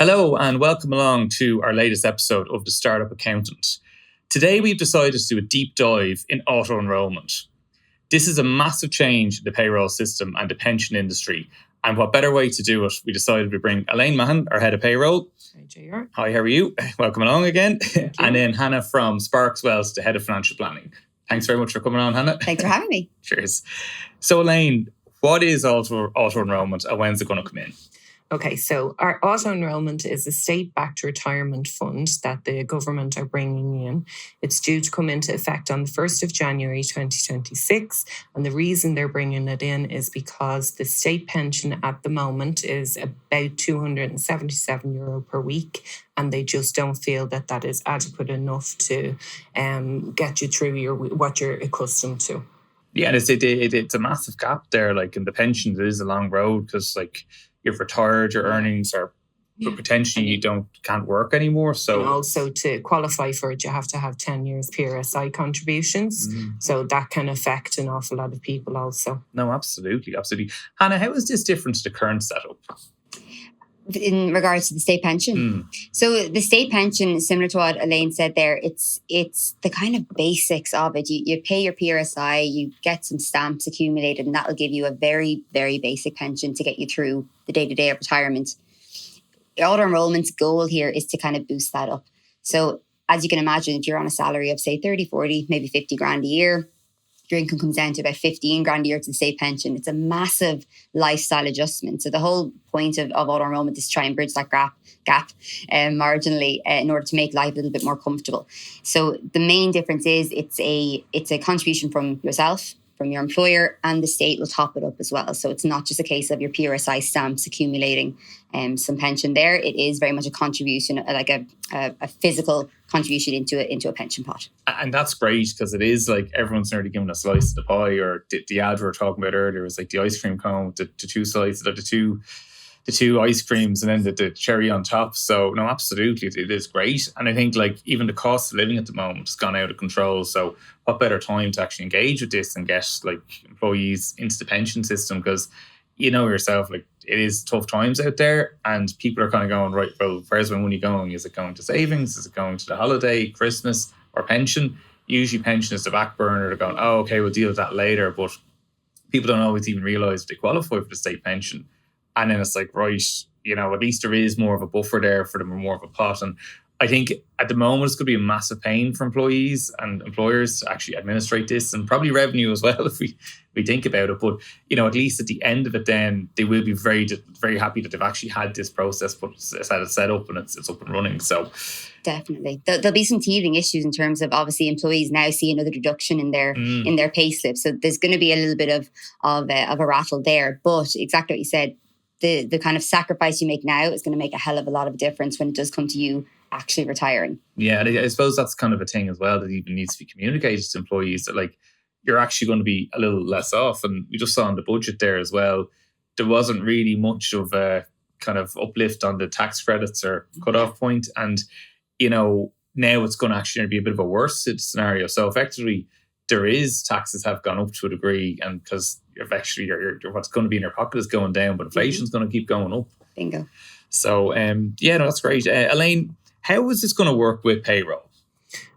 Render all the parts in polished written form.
Hello and welcome along to our latest episode of The Startup Accountant. Today we've decided to do a deep dive in auto-enrolment. This is a massive change in the payroll system and the pension industry. And what better way to do it, we decided to bring Elaine Mahon, our head of payroll. Hi, JR. Hi, how are you? Welcome along again. Thank you. And then Hannah from Sparkswealth, the head of financial planning. Thanks very much for coming on, Hannah. Thanks for having me. Cheers. So Elaine, what is auto-enrolment and when's it going to come in? Okay, so our auto-enrolment is a state-backed retirement fund that the government are bringing in. It's due to come into effect on the 1st of January 2026. And the reason they're bringing it in is because the state pension at the moment is about €277 per week. And they just don't feel that that is adequate enough to get you through what you're accustomed to. Yeah, and it's a massive gap there. Like in the pensions, it is a long road because like you've retired, your earnings are potentially you can't work anymore. So and also to qualify for it, you have to have 10 years PRSI contributions. So that can affect an awful lot of people also. No, absolutely. Hannah, how is this different to the current setup? In regards to the state pension. So the state pension, similar to what Elaine said there, it's the kind of basics of it. You pay your PRSI, you get some stamps accumulated, and that'll give you a very, very basic pension to get you through the day-to-day of retirement. Auto-enrolment's goal here is to kind of boost that up. So as you can imagine, if you're on a salary of say 30, 40, maybe 50 grand a year, your income comes down to about 15 grand a year to the state pension. It's a massive lifestyle adjustment. So the whole point of auto-enrolment is to try and bridge that gap marginally in order to make life a little bit more comfortable. So the main difference is it's a contribution from yourself, from your employer, and the state will top it up as well. So it's not just a case of your PRSI stamps accumulating some pension there. It is very much a contribution, like a physical contribution into a pension pot. And that's great because it is like everyone's nearly given a slice of the pie, or the ad we were talking about earlier was like the ice cream cone, the two slices, the two ice creams and then the cherry on top. So no, absolutely, it is great. And I think like even the cost of living at the moment has gone out of control. So what better time to actually engage with this and get like employees into the pension system? Because you know yourself, like it is tough times out there and people are kind of going, right, well, where's my money going? Is it going to savings? Is it going to the holiday, Christmas, or pension? Usually pension is the back burner. They're going, oh, okay, we'll deal with that later. But people don't always even realise they qualify for the state pension. And then it's like, right, you know, at least there is more of a buffer there for them or more of a pot. And I think at the moment it's going to be a massive pain for employees and employers to actually administrate this, and probably revenue as well if we think about it. But, you know, at least at the end of it then they will be very, very happy that they've actually had this process set up and it's up and running. So definitely. There'll be some teething issues in terms of obviously employees now see another deduction in their pay slip. So there's going to be a little bit of a rattle there. But exactly what you said, the kind of sacrifice you make now is going to make a hell of a lot of difference when it does come to you actually retiring. Yeah, and I suppose that's kind of a thing as well that even needs to be communicated to employees that like you're actually going to be a little less off. And we just saw in the budget there as well, there wasn't really much of a kind of uplift on the tax credits or cutoff point. And, you know, now it's going to actually be a bit of a worse scenario. So effectively, there is taxes have gone up to a degree, and because actually what's going to be in your pocket is going down, but inflation's going to keep going up. Bingo. So, yeah, no, that's great. Elaine, how is this going to work with payroll?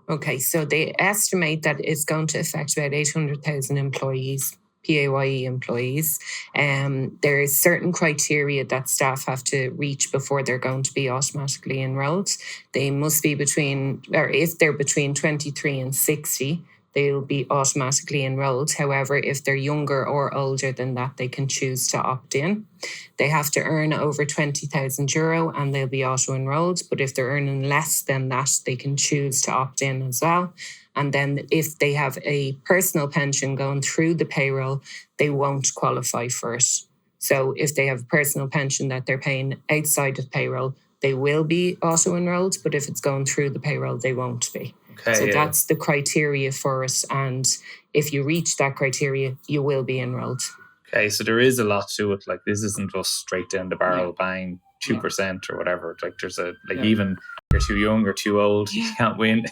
Okay, so they estimate that it's going to affect about 800,000 employees, PAYE employees. There is certain criteria that staff have to reach before they're going to be automatically enrolled. They must be if they're between 23 and 60, they'll be automatically enrolled. However, if they're younger or older than that, they can choose to opt in. They have to earn over €20,000 and they'll be auto-enrolled. But if they're earning less than that, they can choose to opt in as well. And then if they have a personal pension going through the payroll, they won't qualify for it. So if they have a personal pension that they're paying outside of payroll, they will be auto-enrolled. But if it's going through the payroll, they won't be. Okay, so that's the criteria for it. And if you reach that criteria, you will be enrolled. Okay, so there is a lot to it. Like this isn't just straight down the barrel buying 2% or whatever. Like there's even you're too young or too old, you can't win.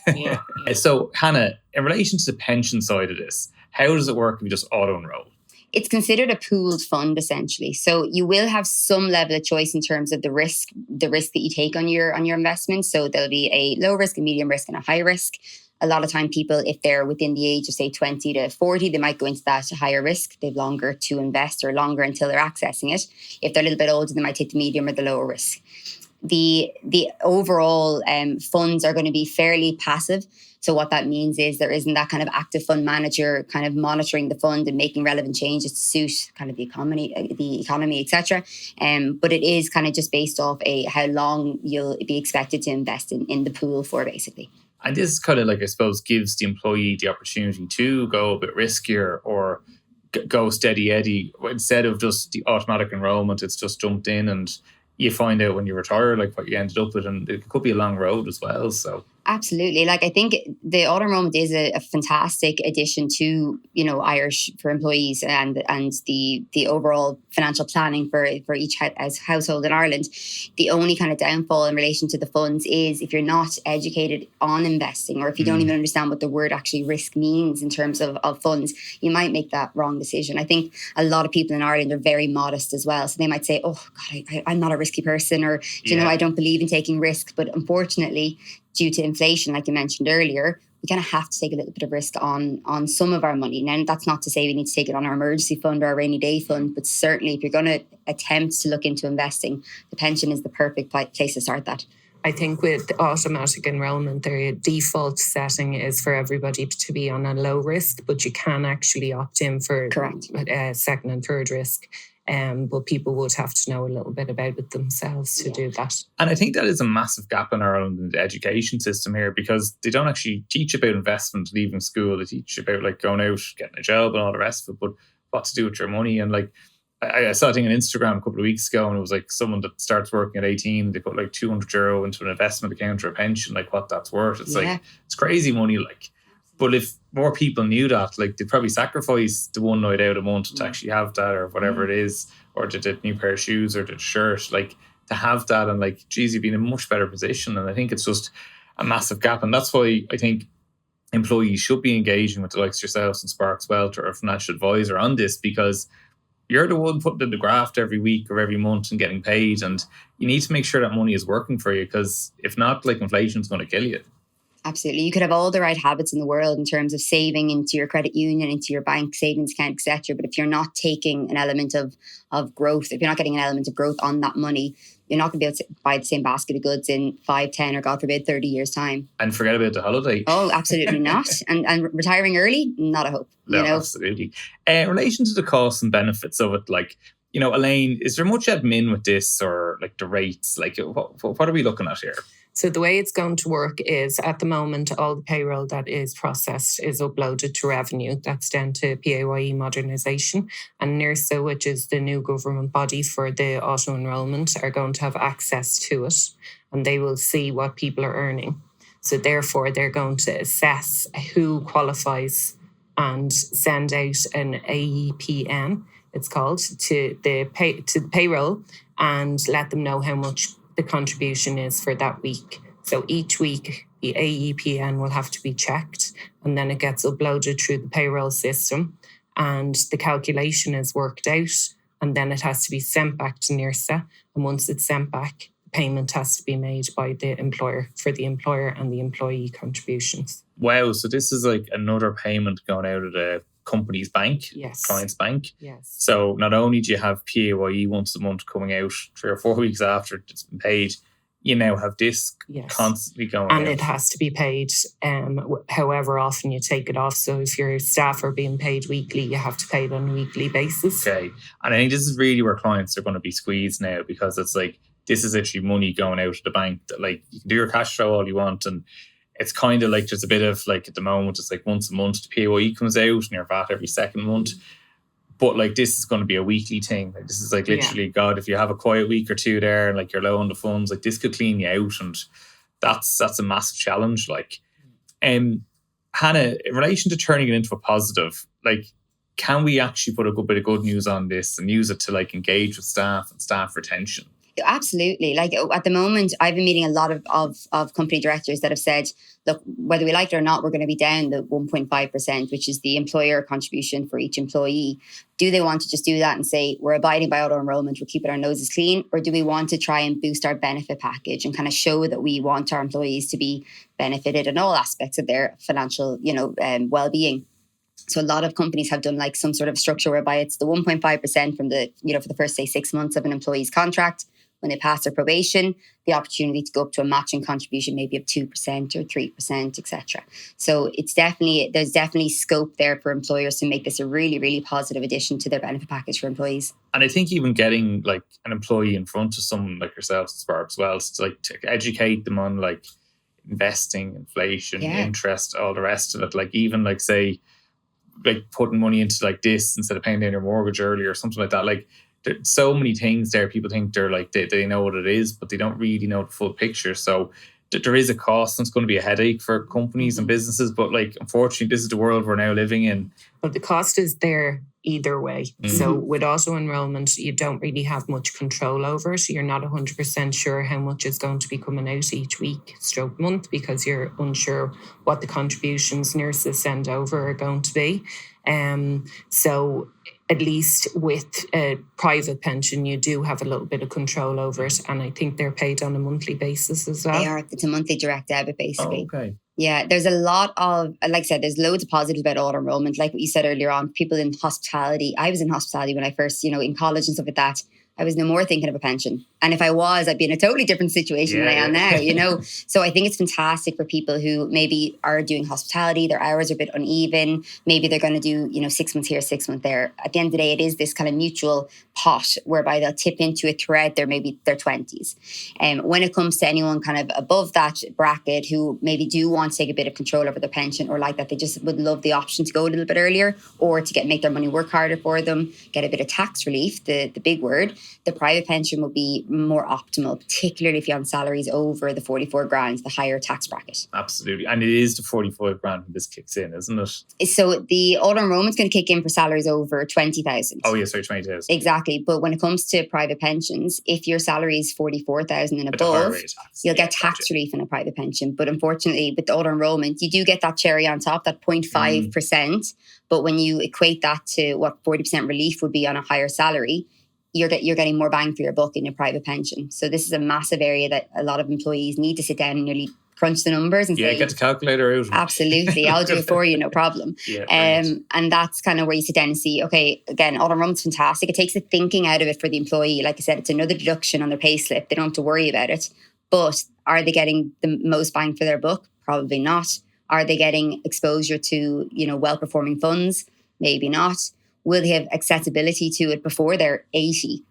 So Hannah, in relation to the pension side of this, how does it work if you just auto-enroll? It's considered a pooled fund essentially. So you will have some level of choice in terms of the risk that you take on your investments. So there'll be a low risk, a medium risk, and a high risk. A lot of time people, if they're within the age of say 20 to 40, they might go into that higher risk. They've longer to invest or longer until they're accessing it. If they're a little bit older, they might take the medium or the lower risk. The overall funds are going to be fairly passive. So what that means is there isn't that kind of active fund manager kind of monitoring the fund and making relevant changes to suit kind of the economy, etc. But it is kind of just based off how long you'll be expected to invest in the pool for, basically. And this kind of, like, I suppose, gives the employee the opportunity to go a bit riskier or go steady Eddie. Instead of just the automatic enrolment, it's just jumped in and you find out when you retire, like, what you ended up with. And it could be a long road as well. So absolutely. Like, I think the auto-enrolment is a fantastic addition to, Irish for employees and the overall financial planning for each household in Ireland. The only kind of downfall in relation to the funds is if you're not educated on investing, or if you don't even understand what the word actually risk means in terms of funds, you might make that wrong decision. I think a lot of people in Ireland are very modest as well. So they might say, oh God, I'm not a risky person, or, I don't believe in taking risk. But unfortunately, due to inflation, like you mentioned earlier, we kind of have to take a little bit of risk on some of our money. Now, that's not to say we need to take it on our emergency fund or our rainy day fund, but certainly if you're going to attempt to look into investing, the pension is the perfect place to start that. I think with automatic enrolment, their default setting is for everybody to be on a low risk, but you can actually opt in for second and third risk. But people would have to know a little bit about it themselves to do that. And I think that is a massive gap in Ireland in the education system here, because they don't actually teach about investment leaving school. They teach about, like, going out, getting a job and all the rest of it, but what to do with your money. And, like, I saw a thing on Instagram a couple of weeks ago, and it was like someone that starts working at 18, they put like €200 into an investment account or a pension, like what that's worth. It's like, it's crazy money, like. But if more people knew that, like, they'd probably sacrifice the one night out a month to actually have that, or whatever it is, or the new pair of shoes or the shirt, like, to have that, and, like, geez, you'd be in a much better position. And I think it's just a massive gap. And that's why I think employees should be engaging with the likes of yourselves and Sparkswealth or a financial advisor on this, because you're the one putting in the graft every week or every month and getting paid. And you need to make sure that money is working for you, because if not, like, inflation is going to kill you. Absolutely. You could have all the right habits in the world in terms of saving into your credit union, into your bank savings account, etc. But if you're not taking an element of growth, if you're not getting an element of growth on that money, you're not going to be able to buy the same basket of goods in 5, 10, or God forbid, 30 years' time. And forget about the holiday. Oh, absolutely not. And retiring early, not a hope. No, absolutely. In relation to the costs and benefits of it, like, Elaine, is there much admin with this, or like the rates? Like, what are we looking at here? So the way it's going to work is, at the moment, all the payroll that is processed is uploaded to revenue. That's down to PAYE modernisation. And NIRSA, which is the new government body for the auto-enrolment, are going to have access to it, and they will see what people are earning. So therefore, they're going to assess who qualifies and send out an AEPN, it's called, to the payroll, and let them know how much the contribution is for that week. So each week, the AEPN will have to be checked, and then it gets uploaded through the payroll system, and the calculation is worked out, and then it has to be sent back to NIRSA. And once it's sent back, the payment has to be made by the employer for the employer and the employee contributions. Wow. So this is like another payment going out of the company's bank, client's bank. Yes. So not only do you have PAYE once a month coming out 3 or 4 weeks after it's been paid, you now have this constantly going and out. It has to be paid however often you take it off. So if your staff are being paid weekly, you have to pay it on a weekly basis. Okay. And I think this is really where clients are going to be squeezed now, because it's like, this is actually money going out of the bank that, like, you can do your cash flow all you want, and it's kind of like there's a bit of, like, at the moment, it's like once a month the PAYE comes out and your VAT every second month. But, like, this is going to be a weekly thing. Like, this is like literally, God, if you have a quiet week or two there and, like, you're low on the funds, like, this could clean you out. And that's a massive challenge. Like, Hannah, in relation to turning it into a positive, like, can we actually put a good bit of good news on this and use it to, like, engage with staff and staff retention? Absolutely. Like at the moment, I've been meeting a lot of company directors that have said, look, whether we like it or not, we're going to be down the 1.5%, which is the employer contribution for each employee. Do they want to just do that and say, we're abiding by auto-enrolment, we're keeping our noses clean? Or do we want to try and boost our benefit package and kind of show that we want our employees to be benefited in all aspects of their financial, well-being? So a lot of companies have done like some sort of structure whereby it's the 1.5% from the, for the first, say, 6 months of an employee's contract. When they pass their probation, the opportunity to go up to a matching contribution, maybe of 2% or 3%, etc. So there's definitely scope there for employers to make this a really, really positive addition to their benefit package for employees. And I think even getting like an employee in front of someone like yourselves at Sparkswealth to educate them on like investing, inflation, interest, all the rest of it. Like even like say, like putting money into like this instead of paying down your mortgage early or something like that. Like there's so many things there. People think they're like they know what it is, but they don't really know the full picture. So there is a cost, and it's going to be a headache for companies and businesses. But like unfortunately, this is the world we're now living in. But the cost is there either way. So with auto-enrolment, you don't really have much control over it. You're not 100% sure how much is going to be coming out each week, stroke month, because you're unsure what the contributions nurses send over are going to be. So at least with a private pension, you do have a little bit of control over it. And I think they're paid on a monthly basis as well. They are. It's a monthly direct debit, basically. Oh, okay. Yeah, there's a lot of, like I said, there's loads of positives about auto-enrolment. Like what you said earlier on, people in hospitality. I was in hospitality when I first, in college and stuff like that. I was no more thinking of a pension. And if I was, I'd be in a totally different situation than I am now, So I think it's fantastic for people who maybe are doing hospitality, their hours are a bit uneven. Maybe they're going to do, 6 months here, 6 months there. At the end of the day, it is this kind of mutual pot whereby they'll tip into it throughout their 20s. When it comes to anyone kind of above that bracket who maybe do want to take a bit of control over their pension or like that, they just would love the option to go a little bit earlier or to make their money work harder for them, get a bit of tax relief, the big word. The private pension will be more optimal, particularly if you're on salaries over the 44 grand, the higher tax bracket. Absolutely. And it is the 45 grand when this kicks in, isn't it? So the auto-enrolment's going to kick in for salaries over 20,000. Oh, yeah, sorry, 20,000. Exactly. But when it comes to private pensions, if your salary is 44,000 and above, you'll get tax relief in a private pension. But unfortunately, with the auto-enrolment, you do get that cherry on top, that 0.5%. But when you equate that to what 40% relief would be on a higher salary, you're getting more bang for your buck in your private pension. So this is a massive area that a lot of employees need to sit down and really crunch the numbers and say, get the calculator out. Absolutely, I'll do it for you, no problem. And that's kind of where you sit down and see, okay, again, auto-enrolment's fantastic. It takes the thinking out of it for the employee. Like I said, it's another deduction on their pay slip. They don't have to worry about it. But are they getting the most bang for their buck? Probably not. Are they getting exposure to, well-performing funds? Maybe not. Will they have accessibility to it before they're 80?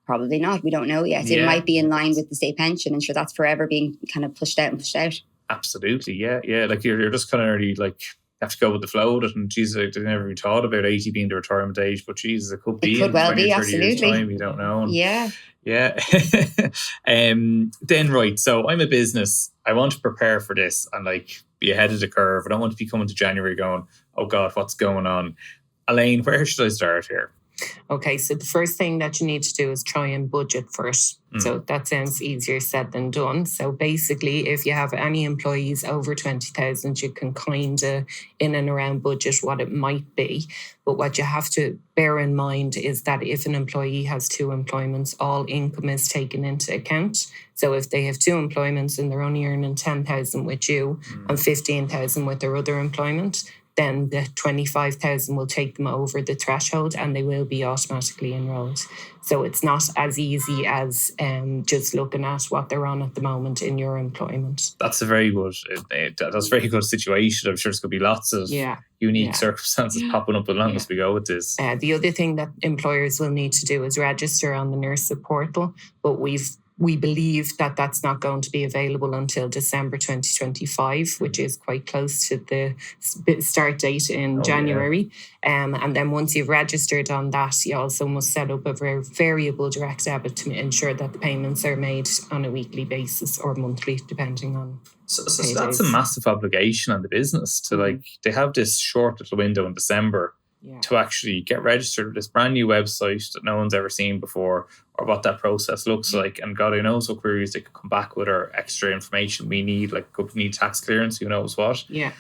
Probably not. We don't know yet. It might be in line with the state pension, and sure, that's forever being kind of pushed out. Absolutely, yeah. Like you're just kind of really like have to go with the flow with it. And Jesus, I never even thought about 80 being the retirement age, but Jesus, it could be. It could well be, absolutely. Time, you don't know. Yeah. Then right, so I'm a business. I want to prepare for this and like be ahead of the curve. I don't want to be coming to January going, oh God, what's going on? Elaine, where should I start here? Okay, so the first thing that you need to do is try and budget for it. So that sounds easier said than done. So basically, if you have any employees over 20,000, you can kind of in and around budget what it might be. But what you have to bear in mind is that if an employee has 2 employments, all income is taken into account. So if they have 2 employments and they're only earning 10,000 with you and 15,000 with their other employment, then the 25,000 will take them over the threshold and they will be automatically enrolled. So it's not as easy as just looking at what they're on at the moment in your employment. That's a very good situation. I'm sure there's going to be lots of unique circumstances popping up as long as we go with this. The other thing that employers will need to do is register on the nurse portal, but we believe that that's not going to be available until December 2025, which is quite close to the start date in January. And then once you've registered on that, you also must set up a variable direct debit to ensure that the payments are made on a weekly basis or monthly, depending on. So that's a massive obligation on the business to they have this short little window in December to actually get registered with this brand new website that no one's ever seen before, or what that process looks like. And God, who knows what queries they could come back with, or extra information we need, like could we need tax clearance, who knows what. Yeah.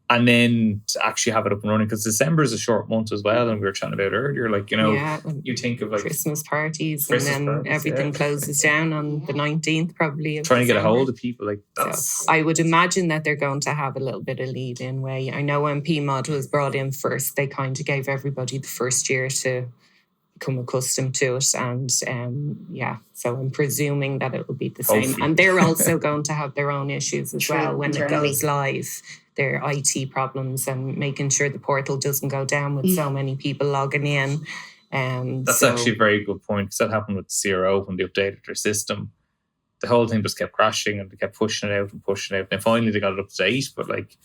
And then to actually have it up and running, because December is a short month as well. And we were chatting about earlier, like, you know, you think of like Christmas parties and then everything closes down on the 19th, probably. Trying to get a hold of people, like that's. So I would imagine that they're going to have a little bit of lead in way. I know when PMod was brought in first, they kind of gave everybody the first year to become accustomed to it. And so I'm presuming that it will be the same. Hopefully. And they're also going to have their own issues as well when it goes live. Their IT problems and making sure the portal doesn't go down with so many people logging in. That's actually a very good point, because that happened with the CRO when they updated their system. The whole thing just kept crashing and they kept pushing it out. And finally they got it up to date. But like,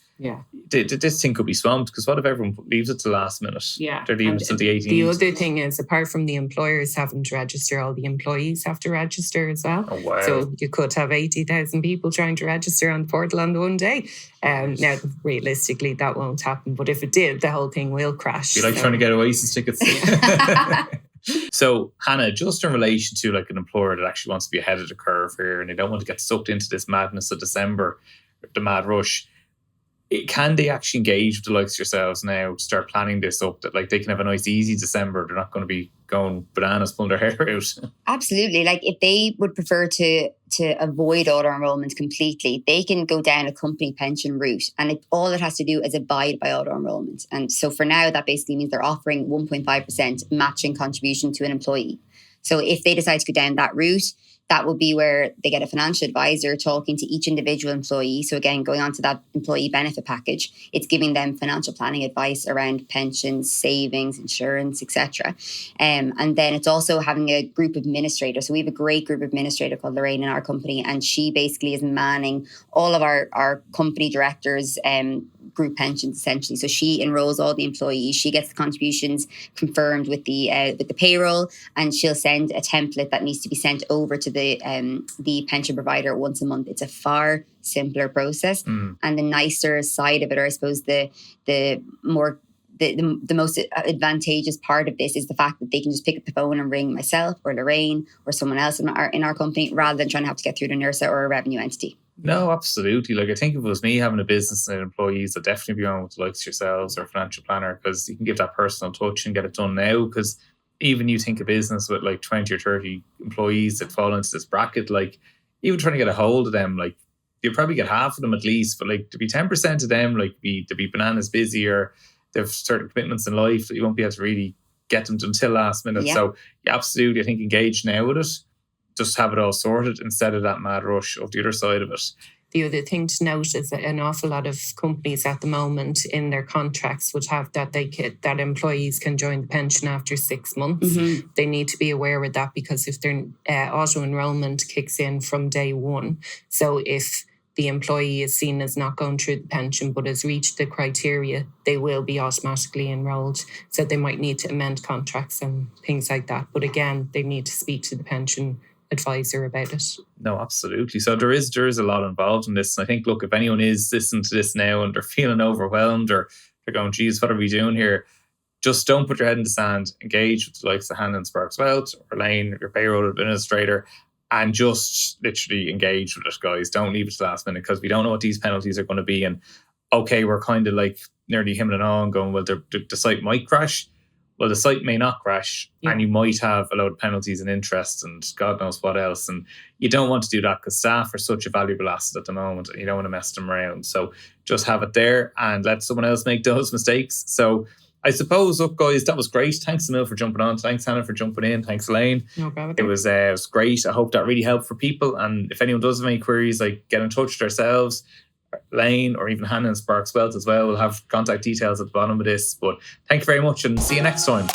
this thing could be swamped, because what if everyone leaves it to the last minute? Yeah. They're leaving it till the 18th. The other thing is, apart from the employers having to register, all the employees have to register as well. Oh, wow. So you could have 80,000 people trying to register on the portal on the one day. Now, realistically, that won't happen. But if it did, the whole thing will crash. It'd be like trying to get Oasis tickets. So, Hannah, just in relation to like an employer that actually wants to be ahead of the curve here and they don't want to get sucked into this madness of December, the mad rush, can they actually engage with the likes of yourselves now to start planning this up, that like they can have a nice easy December? They're not going to be going bananas pulling their hair out. Absolutely. Like if they would prefer to avoid auto-enrolment completely, they can go down a company pension route, and all it has to do is abide by auto-enrolment. And so for now, that basically means they're offering 1.5% matching contribution to an employee. So if they decide to go down that route, that will be where they get a financial advisor talking to each individual employee. So again, going on to that employee benefit package, it's giving them financial planning advice around pensions, savings, insurance, etc. And then it's also having a group administrator. So we have a great group administrator called Elaine in our company, and she basically is manning all of our company directors' group pensions essentially. So she enrolls all the employees. She gets the contributions confirmed with the payroll, and she'll send a template that needs to be sent over to the pension provider once a month. It's a far simpler process, and the nicer side of it, or I suppose the most advantageous part of this is the fact that they can just pick up the phone and ring myself or Lorraine or someone else in our company, rather than trying to have to get through to NERSA or a revenue entity. No, absolutely. Like I think if it was me having a business and employees, I'd definitely be on with the likes of yourselves or a financial planner, because you can give that personal touch and get it done now. Because even you think a business with like 20 or 30 employees that fall into this bracket, like even trying to get a hold of them, like you'll probably get half of them at least, but like to be 10% of them, like to be bananas busy, or they have certain commitments in life that you won't be able to really get them to until last minute. Yeah. So yeah, absolutely, I think engage now with it. Just have it all sorted instead of that mad rush of the other side of it. The other thing to note is that an awful lot of companies at the moment in their contracts would have that that employees can join the pension after 6 months. Mm-hmm. They need to be aware of that, because if their auto-enrolment kicks in from day one, so if the employee is seen as not going through the pension but has reached the criteria, they will be automatically enrolled. So they might need to amend contracts and things like that. But again, they need to speak to the pension advisor about it. No, absolutely. So there is a lot involved in this. And I think, look, if anyone is listening to this now and they're feeling overwhelmed, or they're going, geez, what are we doing here? Just don't put your head in the sand. Engage with the likes of Hannah and Sparkswealth, or Elaine, your payroll administrator, and just literally engage with it, guys. Don't leave it to the last minute, because we don't know what these penalties are going to be. And okay, we're kind of like nearly hemming and hawing going, well, the site might crash. Well, the site may not crash, and you might have a load of penalties and interest and God knows what else. And you don't want to do that, because staff are such a valuable asset at the moment, and you don't want to mess them around. So just have it there and let someone else make those mistakes. So I suppose, look, guys, that was great. Thanks, Emil, for jumping on. Thanks, Hannah, for jumping in. Thanks, Elaine. No problem. It was great. I hope that really helped for people. And if anyone does have any queries, like, get in touch with ourselves, Elaine, or even Hannah and Sparkswealth as well. We'll have contact details at the bottom of this. But thank you very much, and see you next time.